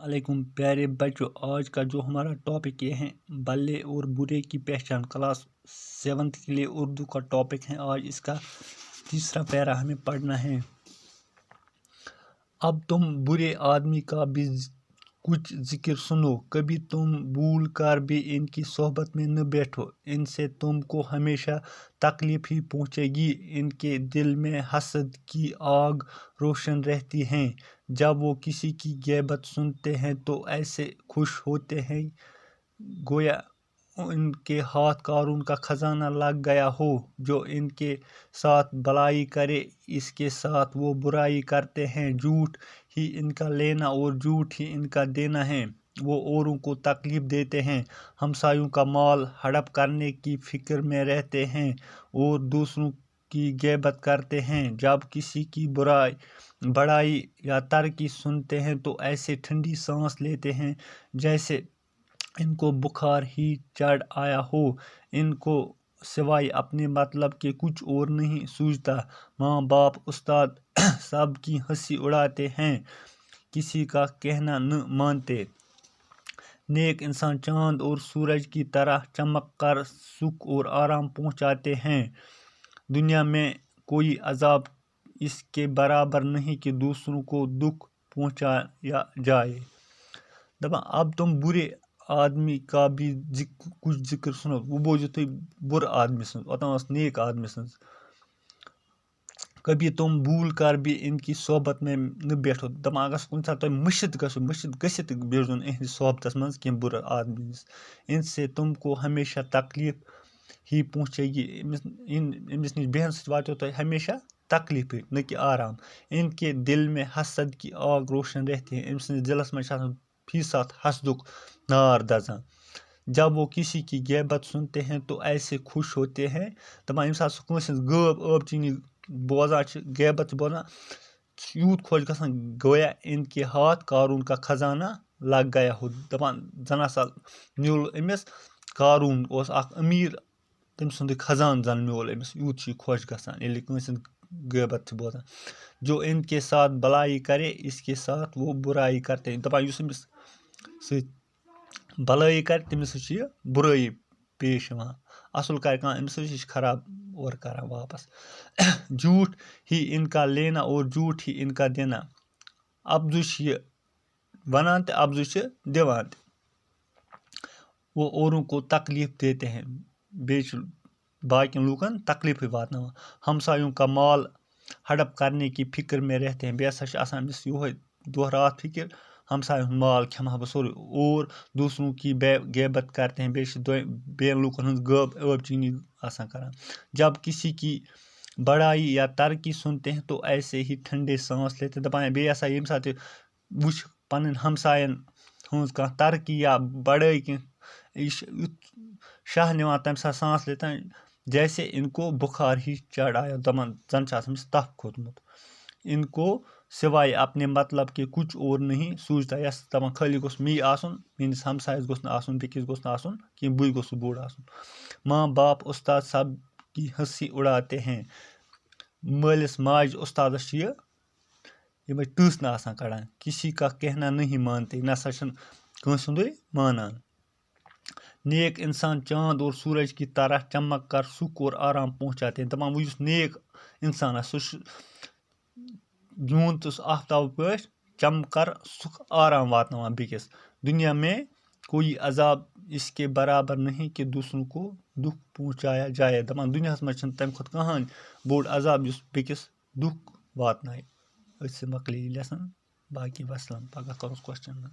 अलैकुम प्यारे बच्चों। आज का जो हमारा टॉपिक ये है भले और बुरे की पहचान। क्लास 7th के लिए उर्दू का टॉपिक है। आज इसका तीसरा पैरा हमें पढ़ना है। अब तुम बुरे आदमी का भी कुछ जिक्र सुनो, कभी तुम भूल कर भी इनकी सोहबत में न बैठो। इनसे तुमको हमेशा तकलीफ ही पहुंचेगी। इनके दिल में हसद की आग रोशन रहती है। जब वो किसी की गैबत सुनते हैं तो ऐसे खुश होते हैं गोया इनके हाथ कारून का खजाना लग गया हो। जो इनके साथ भलाई करे इसके साथ वो बुराई करते हैं। झूठ ही इनका लेना और झूठ ही इनका देना है। वो औरों को तकलीफ देते हैं, हमसायों का माल हड़प करने की फिक्र में रहते हैं और दूसरों की गैबत करते हैं। जब किसी की बड़ाई या तरक्की सुनते हैं तो ऐसे ठंडी सांस लेते हैं जैसे इनको बुखार ही चढ़ आया हो। इनको सिवाय अपने मतलब के कुछ और नहीं सूझता। माँ बाप उस्ताद सब की हंसी उड़ाते हैं, किसी का कहना न मानते। नेक इंसान चांद और सूरज की तरह चमक कर सुख और आराम पहुँचाते हैं। दुनिया में कोई अजाब इसके बराबर नहीं कि दूसरों को दुख पहुँचाया जाए। अब तुम बुरे आदमी का भी कुछ जिक्र सुनो। वो बोझो तुम बुर आदमी सुन ओतन नेक आदमी सुन। कभी तुम भूल कर भी इनकी सोहबत में न बैठो। दपा अगर कुछ साथ तुम मुशिद गसित बेठन इहद सोहबत मज कह बुर आदमी। इनसे तुमको हमेशा तकलीफ ही पहुँचेगी। इमिस नश बेहन वातो तो हमेशा तकलीफ न कि आराम। इनके दिल में हसद की आग रोशन रहती है। इमिस दिलस में फी साथ हसदुक नार दजान। जब वो किसी की गैबत सुनते हैं तो ऐसे खुश होते हैं। दपान यम साथ गब चीनी बोजान गैबत बोजान यूत खुश गसान गोया इनके हाथ कारून का खजाना लग गया हो। दपान जन हसा म्यूल अमिस कारून अमीर तम सुंद खजान जन म्यूल अमिस यूत खुश गसान ये गैबत बोजान। जो इनके साथ भलाई करे इसके साथ वो बुराई करते हैं। दपान युस अमिस भलाई कर तमिस बुराई पेश असल कर अमिस खराब और कर वापस। झूठ ही इनका लेना और झूठ ही इनका देना। अब्जु वनान तो अब्जु दिवान। वो औरों को तकलीफ देते हैं, बेच बाकिन लूकन तकलीफ वातना। हमसायों का माल हड़प करने की फिक्र में रहते हैं। बेसा दो रात फिक्र हमसाय माल खमा बह सोर और दूसरों की गैबत करते हैं। बेन लूकन गब चीनी करान। जब किसी की बड़ाई या तरक्की सुनते हैं तो ऐसे ही ठंडे सांस लेते। दपान बे यम साथ वुच पन हमसायन हज कह तरक्की या बड़ाई कह शाह निवान तम साथ सांस लेता जैसे इनको बुखार ही चढ़ आया। दमन जन तफ खोतमुत। इनको सिवाय अपने मतलब के कुछ और नहीं सूझता। यस दपान खाली गोस मी आसन, मेनिस हमसायस गोस न आसन, बेकिस गोस न आसन कि बुई गोस बोड़ आसन। माँ बाप उस्ताद सब की हंसी उड़ाते हैं। मालिस माज उस्तादस ये टस न आसान कड़ान, किसी का कहना नहीं मानते। नसा कंस मानान। नेक इंसान चांद और सूरज की तरह चमक कर सुख और आराम पहुँचाते हैं। दपान वो नेक इंसान जून तो आफ्ताब पे चमकर सुख आराम वातनावान बेकिस। दुनिया में कोई अजाब इसके बराबर नहीं कि दूसरों को दुख पहुँचाया जाए। दपान दुनिया में तम खुद कहान बोड़ अजाब बेकिस दुख वातनाय। मकली लेसन बाकी वसलम। पगह करो क्वेश्चन।